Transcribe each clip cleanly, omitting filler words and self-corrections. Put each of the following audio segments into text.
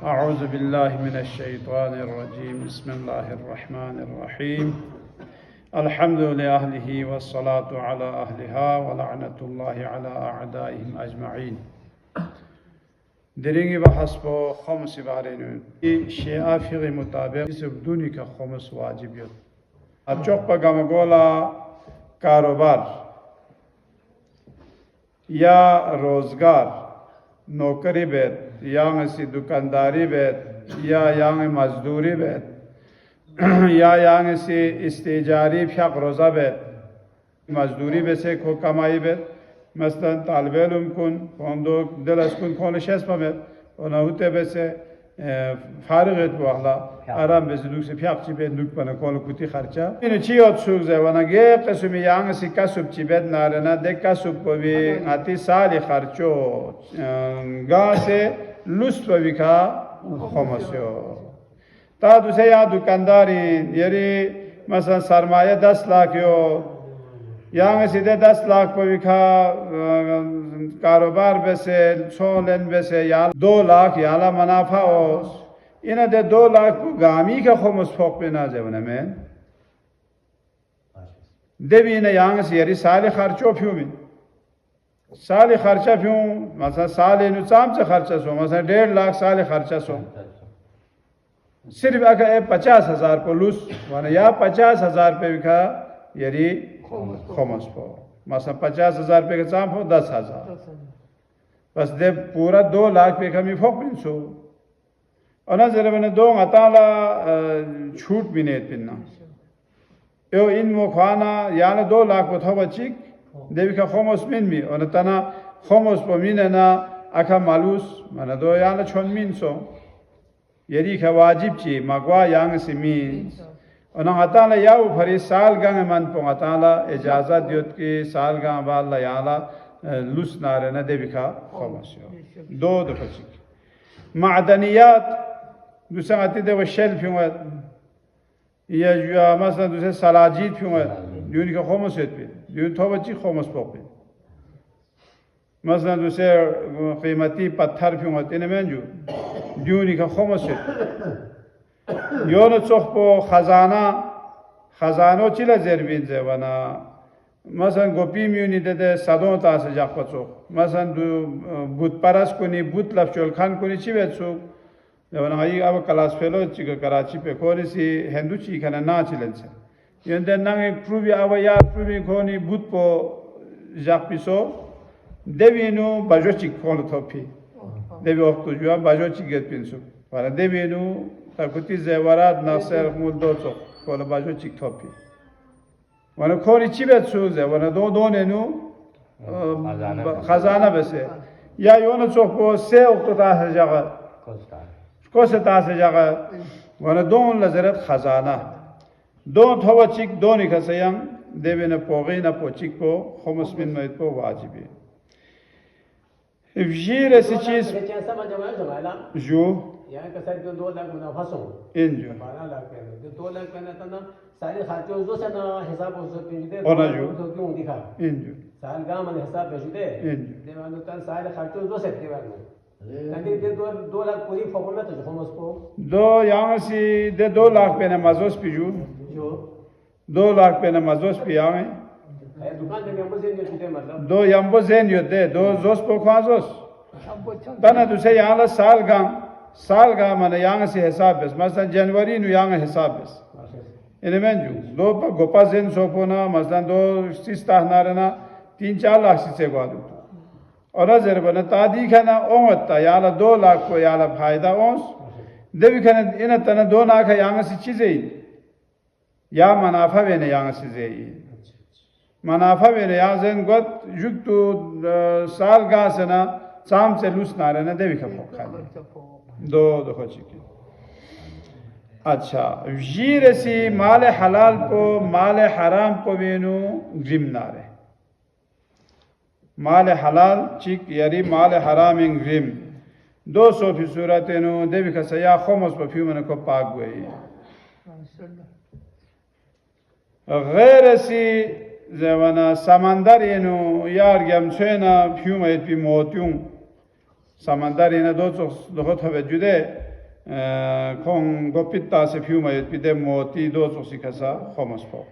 أعوذ بالله من الشيطان الرجيم بسم الله الرحمن الرحيم الحمد لأهله والصلاة على أهلها ولعنة الله على أعدائهم أجمعين. درینگی بحث با خمس بارینون شیعه فقه مطابق اس بدونی که خمس واجبیت اچوق پا گمگولا کاروبار یا روزگار نوکری بید یا سی دکانداری بید یا مزدوری بید یا سی استیجاری فیق روزه بید مزدوری بسه کو کمایی بید مثلا طالب علم کن خواندو دلش کن خونش هست بمید و نهوته بسه فارغت بوحلا آرام بسه دوک سه پیاق چی بید نوک بنا کون کوتی خرچه اینو چی یاد سوگزه و نگه قسمی یانگ سی کسب چی بید نارنا دک کسب بوی آتی سالی خرچو گاسه لست بوی که خمسیو تا دوسه یا دکانداری یری مثلا سرمایه 10 लाख यो यहाँ सीधे 10 लाख पर बिका कारोबार बेसे 100 लेन बेसे या 2 लाख याला मुनाफा हो इन्हें दे 2 लाख को गामी का खुमस फोक पे ना जावने में देवी ने यहाँ से यारी साले खर्चों फ्यूं में साले खर्चा फ्यूं मतलब साले नुचाम से खर्चा सो मतलब 1.5 लाख साले खर्चा सो सिर्फ अगर 50,000 पर लूस वाने या 50,000 पे बिका यारी खमस पो मसा 50,000 पे का चाम हो 10,000 बस दे पूरा 2 लाख पे का मी फोक पिनसो और ना जरा मैंने दो अताला छूट भी नहीं पिनना यो इन मुखाना याने 2 लाख को था बच्ची देवी का खमस मिन भी और तना खमस पर मिने ना आखा मालूस मैंने दो याने छोन मिन सो यदि का वाजिब ची मगवा यांग से मिन और अताला या ऊपरी साल गांग मन पो अताला इजाज़त दियोत की साल गांग बाला याला लुस नारे न देवी का खमसियो दो दफा चिक मादनियात दूसरा आती दे वो शेल फिंगर या जो मसला दूसरे सलाजीत फिंगर यूनी का खमसियत पे यून तो बच्ची खमस पो पे मसला दूसरे कीमती पत्थर फिंगर तीन में जो यूनी का खमसियत योन चोख पो खजानो चिला जरबीन जे वना मसन गोपी म्यूनी दे सदों तास जाक पचोख मसन दु बुत परस कोनी बुत लफचोल खान कोनी चिवे चोख वना आई अब क्लास फेलो चिक कराची पे कोनी सी हिंदू ची खाना ना चिलन से यंदे नंगे प्रूवी अब या प्रूवी कोनी बुत पो जाक पिसो देवीनु बाजो चिक फोन थोपी देवी वक्त जो बाजो चिक गेट पिनसु वना देवीनु ताकुती जेवरात नसर मुद्दो चो कोला बाजो चिक थोपी वना खोरी चिबे चुजे वना दो नेनु खजाना बसे या योन चोक को से उक्ता है जगह कोसता से जगह वना दोन लजरत खजाना दो थवा चिक दो निकसयंग देवे न पोगी न पोचिक को खमस मिन में को वाजिबी इफ्जीर ऐसी चीज जो यहाँ का साइड 2 लाख मुनाफा सो इन जो 12 लाख पे 2 लाख पे ना तना सारे खर्चों जो से ना हिसाब हो पिंजते और जो तो क्यों दिखा इन जो साल का मन हिसाब बेचते इन जो देवानो तन सारे खर्चों जो से देवानो कंडी दे 2 लाख पूरी फॉर्मूला तो हम उसको दो यहाँ से दे 2 लाख पे ना मजोस पिजू जो 2 लाख पे ना मजोस पे आवे दुकान में यंबो जेन जो मतलब दो यंबो जेन यो दे दो जोस को खाजोस तना दूसरे यहाँ ला साल का माने यहाँ से हिसाब बस मसलन जनवरी नु यहाँ हिसाब बस इनमें जो दो गोपा जेन सोपोना मसलन 2 सिस्ता नारना 3-4 लाख से ग्वादू और अजर बना तादी खाना ओमता याला 2 लाख को याला फायदा ओंस देवी खाना इन तना 2 लाख यहाँ से चीजें या मुनाफा बेने यहाँ से जे मुनाफा बेने यहाँ जेन गत जुक्तु साल का से ना चाम से लूस नारना देवी का फोक खाली दो दफा चिकी अच्छा जीर सी माल हलाल को माल हराम को बेनु ग्रिम नारे माल हलाल चिक यारी माल हराम इन ग्रिम 200 फी सूरत नु देवी का सया खमस पर फ्यूमन को पाक गई गैर सी जवाना समंदर इनु यार गमछेना फ्यूम एत पी मोत्यूं समंदर इन दो हवे जुदे kong gopita se piu mayut pide moti do so sikasa khomos po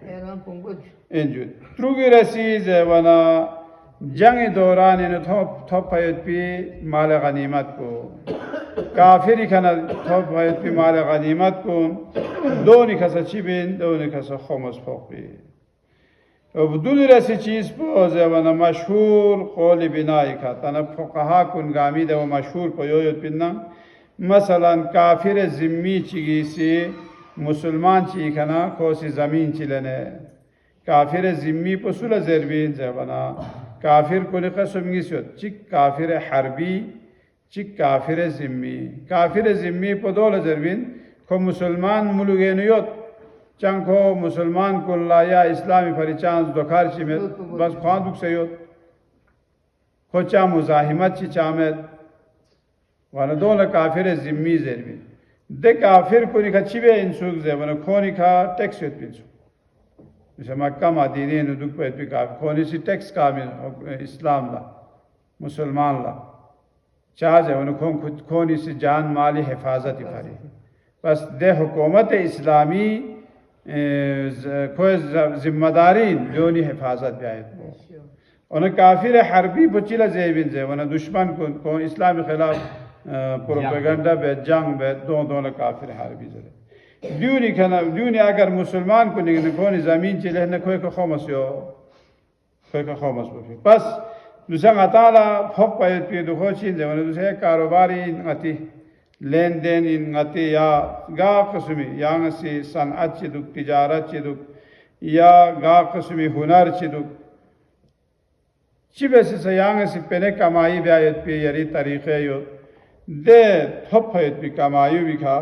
enju trugi rasi zewana jangi doran in top payut pi mal ganimat ko kafiri kana top payut pi mal ganimat ko doni kasa chibin doni kasa khomos po pi بدون رسی چیز پوزه و مشهور قول بنای کا تنب فقها کن گامی ده و مشهور پیویت بینن مثلا کافر ذمی چیگی سی مسلمان چی کنا کوسی زمین چلنه کافر ذمی پسول زربین زبنا کافر کنی قسم گیسیت چی کافر حربی چی کافر ذمی کافر ذمی پدول زربین کو مسلمان ملوگینیوت چنکو مسلمان کلا یا اسلامی پریچانس دکار چی میں بس خواندوک سیوت خوچا مزاحمت چی چامد وانا دول کافر ذمی زربین ده کافر کنی که چی به انسوک زه وانا کونی که ٹیکس یوت بینسو مثل مکہ مدینه ندوک پید پی کافر کونی سی ٹیکس کامل اسلام لا مسلمان لا چاہزه وانا کونی سی جان مالی حفاظتی پاری بس ده حکومت اسلامی کوئی ذمہ دارین دونی حفاظت بیایت بو اونا کافر حربی پچیلا زیبین زی وانا دشمن کو اسلامی خلاف پروپیگنڈا به جنگ به دون کافر حربی زده دیونی اگر مسلمان کو نکونی زمین چیله نکوی که خامس یو کوی که خامس بفید پس دوسرا غطالا فوق پاید پی دو خوچین زی وانا دوسرا کاروباری غطی لین دین این غطی یا گا قسمی یا غسی صنعت چی دوک تجارت چی دوک یا گا قسمی هنر چی دوک چی بیسی سا یا غسی پینه کمایی بیایت پی یری طریقه یو ده تھپ ہوئیت بھی کمایو بھی کھا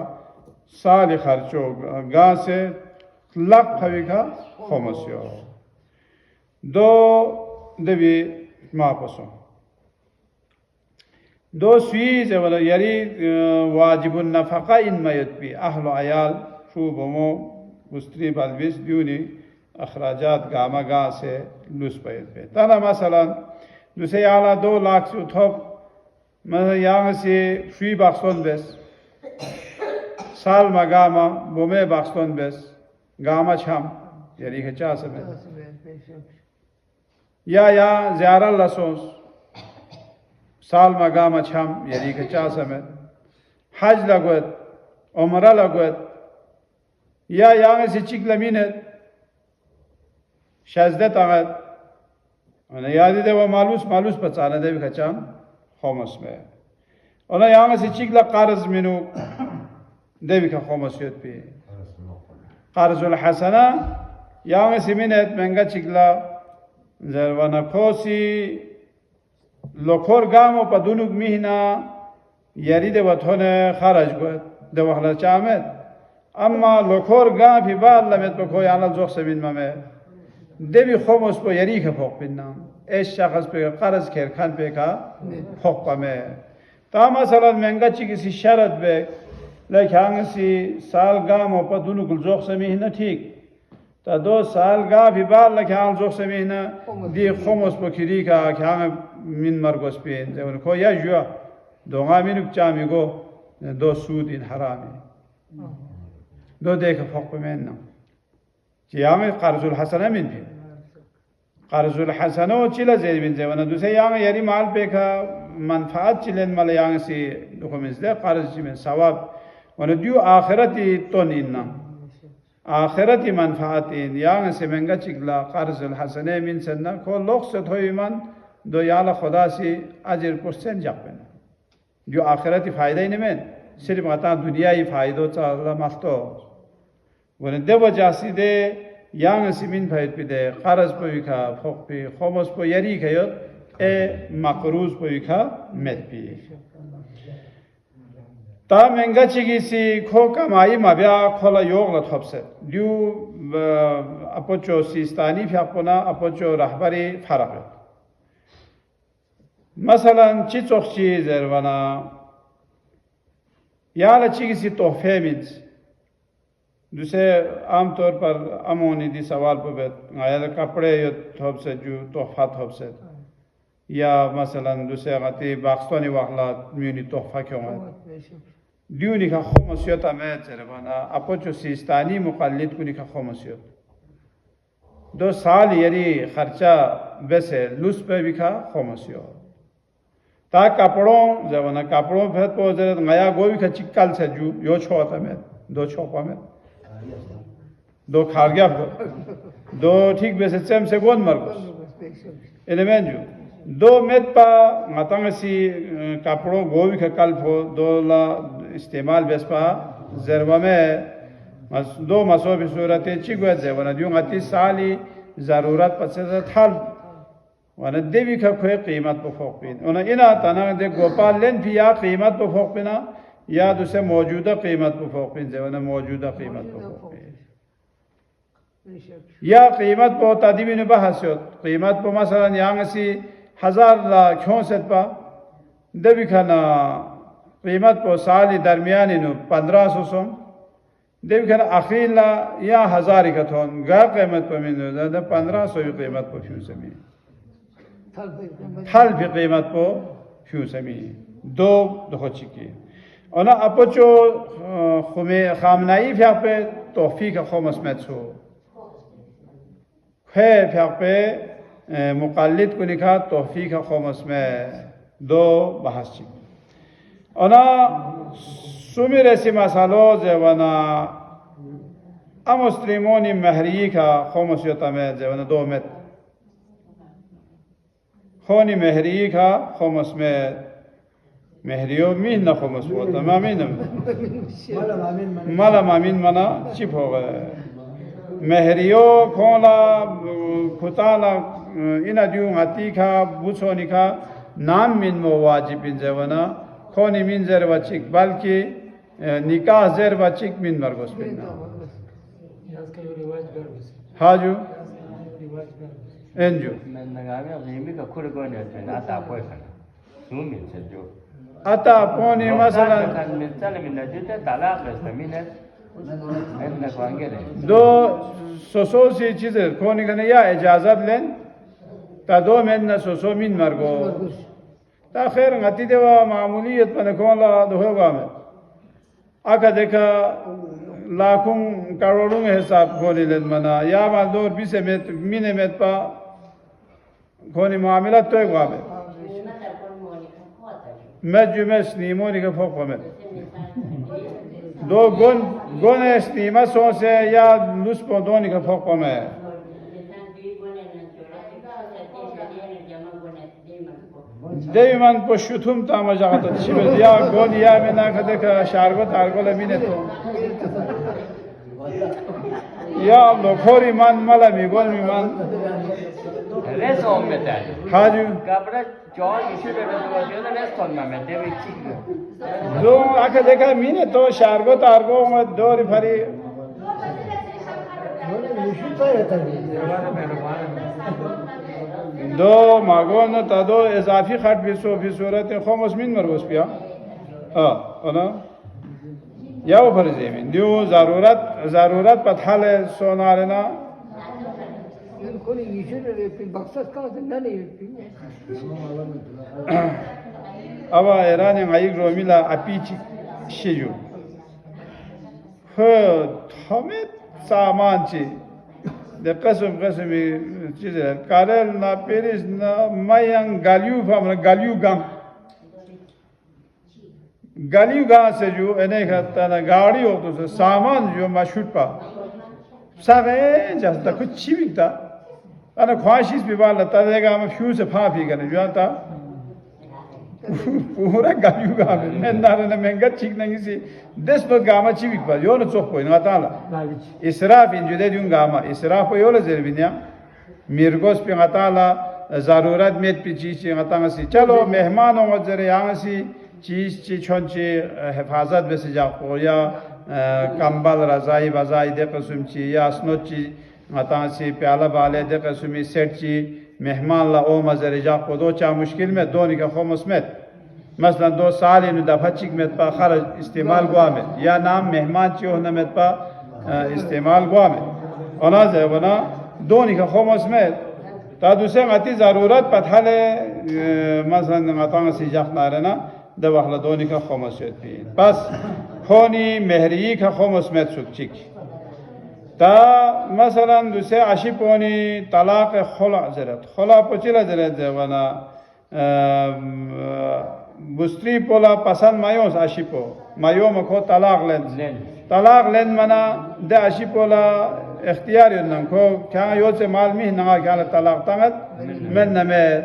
سال خرچو گاں سے لق ہوئی کھا خمسیو دو دوی ما پسو دو سویز ولا یری واجب النفقه ان میت بی اهل و عیال شو بمو گستری بالویس دیونی اخراجات گاما گاں سے لوس پیت بی تانا مثلا دوسے یالا 2 لاکھ سے تھپ مثلا یہاں سے شوی باکستون بس سال ما گاما بومے باکستون بس گاما چھم یعنی کہ چاہ سمیں یا زیارہ لسوس سال ما گاما چھم یعنی کہ چاہ سمیں حج لگوت عمرہ لگوت یا یہاں سے چک لمینت شازدت آغت یادی دے وہ مالوس پچانا دے بھی کچان خامس میں اونا یہاں سے چیکلا قرض منو دیوی کا خامسیت پی قرض الحسنہ یہاں سے منت منگا چیکلا زروانا کوسی لکھور گامو پا دونوک مہینا یری دے وطھون خارج گوید دے وخلا چامد اما لکھور گام پی بعد لمت پا کوئی آنال زوخ سمین ممید دیوی خامس پا یری کا فوق بینام ایش شخص پہ قرض کھیر کھان پہ کا حق میں تا مثلا منگا چی کسی شرط بے لیکن ہاں سی سال گام و پا دونو کل زوخ سمیہ نا ٹھیک تا 2 سال گا بھی بار لیکن ہاں زوخ سمیہ نا دی خمس پا کری کا کہ ہاں من مرگوز پین زیون کو یا جوا دو غامینک چامی گو 2 سود ان حرامی دو دیکھ حق میں نا چی ہاں قرض الحسنہ من پین قرض الحسنہ چیلا زیر بین زیوانا دوسرے یہاں یری مال پہ کا منفعت چلین مال یہاں سی دخمز دے قرض چیمین ثواب وانا دیو آخرتی تون اننا آخرتی منفعتین یہاں سے منگا چکلا قرض الحسنہ من سننا کو لوگ ست ہوئی من دو یالا خدا سی عجر پرسن جاپ بینا دیو آخرتی فائدہ ہی نمین صرف غطا دنیای فائدو چا اللہ مستو وانا دے وجہ سی دے یانگ سیمین پھایت پی دے قرض پوی کھا فوق پی خمس پو یری کھایت اے مقروض پوی کھا مت پی تا منگا چیگی سی کھو کمائی مبیا کھولا یوغ لطھب سے دیو اپوچو سیستانی فی اپونا اپوچو رہبری فرق ہے مثلا چی چوخ چیز اروانا یالا چیگی سی تحفے مینس دوسرے عام طور پر امونی دی سوال پہ بیت آیا کپڑے یا تھوب سے جو تحفہ تھوب سے یا مثلا دوسرے غطی باقستانی واقعات میونی تحفہ کیوں ہے دیونی که خمسیت آمد زربانا اپوچو سیستانی مقلد کنی که خمسیت 2 साल यदि खर्चा वैसे लूस पे भी खा खमसियो ता कपड़ों जब ना कपड़ों पे तो जरा नया गोभी का चिक्कल से जू यो छोटा में 2 छोपा में 2 खार गया 2 ठीक वैसे चम से गोन मर गो एलिमेंट जू 2 मेट पा मतंग सी कपड़ों गोभी का कल फो 2 ला इस्तेमाल बेस पा जरबा में 2 मसोबी सूरत चिगवत है वना दियो गति साली जरूरत पसे थाल वना देवी का कोई कीमत पर फोकपिन वना इना तना दे गोपाल लेन भी या कीमत पर फोकपिना या दूसरे मौजूदा कीमत पर फोकपिन जे वना मौजूदा कीमत पर फोकपिन या कीमत पर तादीबी ने बहसियत कीमत पर मसलन यहाँ सी 1000 ला क्यों सेट पा देवी का ना कीमत पर साली दरमियानी नो 1500 सोम देव कहना आखिर ला या 1000 का थोन गा कीमत पर मिल ज़्यादा 1500 की कीमत पर फ्यूज में थाल भी कीमत पर फ्यूज में 2 चिकी और ना अपोचो खुमे खामनाई फिर पे तौफीक का खुमस में छो फिर पे मुक़ल्लिद को निकाह तौफीक का खुमस में 2 बहस चिकी और ना सुमिर ऐसी मसालों जवाना अमुस्लिमोनी महरी का खमसियत में जवाना 2 में खोनी महरी का खमस में महरियो मीन न खमस होता मामीन माला मामीन मना चिप हो गए महरियो खोला खुताला इना दियो आती का बुचोनी का नाम मीन मो वाजिब इन जवाना खोनी मीन जर बचिक बल्कि निकाह जर बचिक मीन मरगोस बिना हाँ जो एंजो आता पोनी मसलन 2 सोसी चीज़ें खोनी करने या इजाज़त लें ता 2 में न सोसो मीन मरगो ता खैर गति देवा मामूलियत पर कौन ला दोगा में आका देखा लाखों करोड़ों में हिसाब खोली लेन मना या बाल 2 20 में महीने में पा खोनी मामला तो एक वामे मैं जुमे स्नीमो निके फोक में 2 गुण स्नीमा सो से या लुस पो 2 निके फोक में देविमान पशुथुम तामा जाता चिबे या गोन या में ना कदे का शारबत आरगोल मिने तो या लोखोरी मान मला मी गोल मी मान रेस ओम में था हाजू कपड़ा जॉन इशू पे तो जो रेस कौन में देवी चिक दो आके देखा मिने तो शारबत आरगो में 2 रिफरी दो मागोन तदो इजाफी खट भी सूरत खमस मिन मरगोस पिया ना या वो फर्ज है दियो ज़रूरत पथाल सोनारे ना अब ईरान आई रोमिला अपीची शेजू हमें सामान ची de qasam çizer karel na peris na mayan galiu gang से जो एने खाता ना गाड़ी हो तो सामान जो मशहूर पा सारे जैसा कुछ चीविता अना ख्वाहिश भी बाल तरेगा हम फ्यूज से फाफी करने जो आता पूरा गालिu gang में ना महंगा ठीक नहीं सी 10 लोग गामा चीविक पा जो न चोक कोई ना ताला इसराफ इन जुदे दूँ गामा इसराफ को योले ज़रूरिया मिर्गोस पे ताला ज़रूरत में पे चीज़ तांगा सी चलो मेहमानों को ज़रे यहाँ सी चीज़ छोंची हिफाजत में से जाओ या कंबल रज़ाई बज़ाई दे कसम ची या स्नोची तांगा सी प्याला बाले दे कसमी सेट ची मेहमान ला ओ मज़रे जाओ 2 चा मुश्किल में 2 निका खमस में मसलन 2 साल इन दफाचिक में पा खर्च इस्तेमाल गुआ में या नाम मेहमान चियो न में पा इस्तेमाल गुआ में ओना जे वना 2 निका खमस में ता दूसरे गति ज़रूरत पथाले मसलन गतांग सी जाखना रहना دواخل دونی کا خمس شد بین پس خونی مهری کا خمس مت سکچیک تا مثلا دوسه عشی پونی طلاق خلع زرد خلع پچیلا زرد زوانا بستری پولا پسند مایوس عشی پو مایو مکو طلاق لند طلاق لند منا ده عشی پولا اختیار یونم کو کیا یوت سے مال می نگا کیا طلاق تنگت من نمه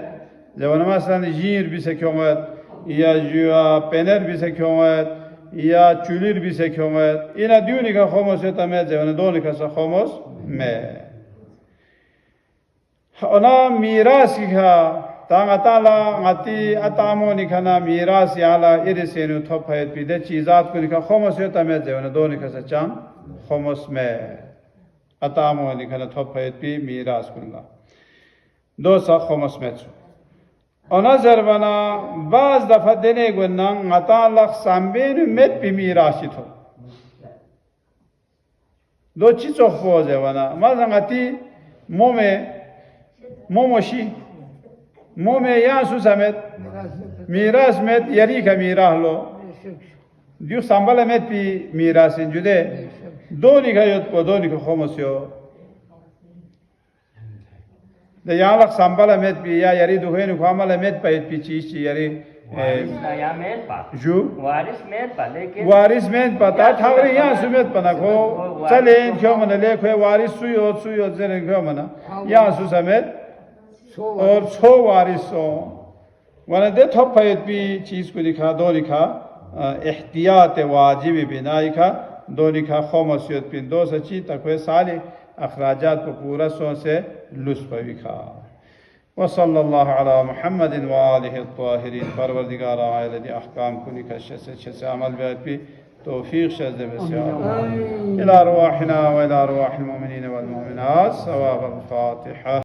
زوانا مثلا جیر بیسه کیومت یا جوا پنر بیسه کیومت یا چولیر بیسه کیومت اینا دیونی که خموس تمه زوانا دونی که خموس مه اونا میراثی که تانگا تالا غتی اتامونی کنا میراث یالا ایرسینو توپایت بیده چیزات کنی که خموس تمه زوانا دونی که چام خموس مه اتامونی کنا توپایت بی میراث کنلا دو سا خموس متر ona zerbana bazı defa deney günden ngatalak sambeni met bir mirası to. Do çi çok boze bana. Mazan ati momoshi ya su samet miras met yari ka mirahlo. Diyor sambala met bir mirasın cüde. Doni ka yot po doni ka khomosyo. de yalak sambala met bi ya yari duhenu kamala met payet pi çiş yari या mail पा ju वारिस mail पा लेकिन waris men pata thagre ya sumet pana ko chalen khomana le khwe waris suyo zeren khomana ya su samet और छो वारिस हो wana de thop payet bi cheez ko likha do likha ehtiyat wajib binai ka do likha khomasiyat pin do sachi takwe sali अखराजात को पूरा सौ से लुत्फ विखा वसल्लल्लाहु अला मुहम्मद व आलिहि त्वाहिरीन परवरदिगार आयलदी अहकाम कुनी कशे से अमल भी तौफीक शज़ बसिया इला अरवाहिना व इला अरवाहिल मुमिनीन वल मुमिनात सवाब अल फातिहा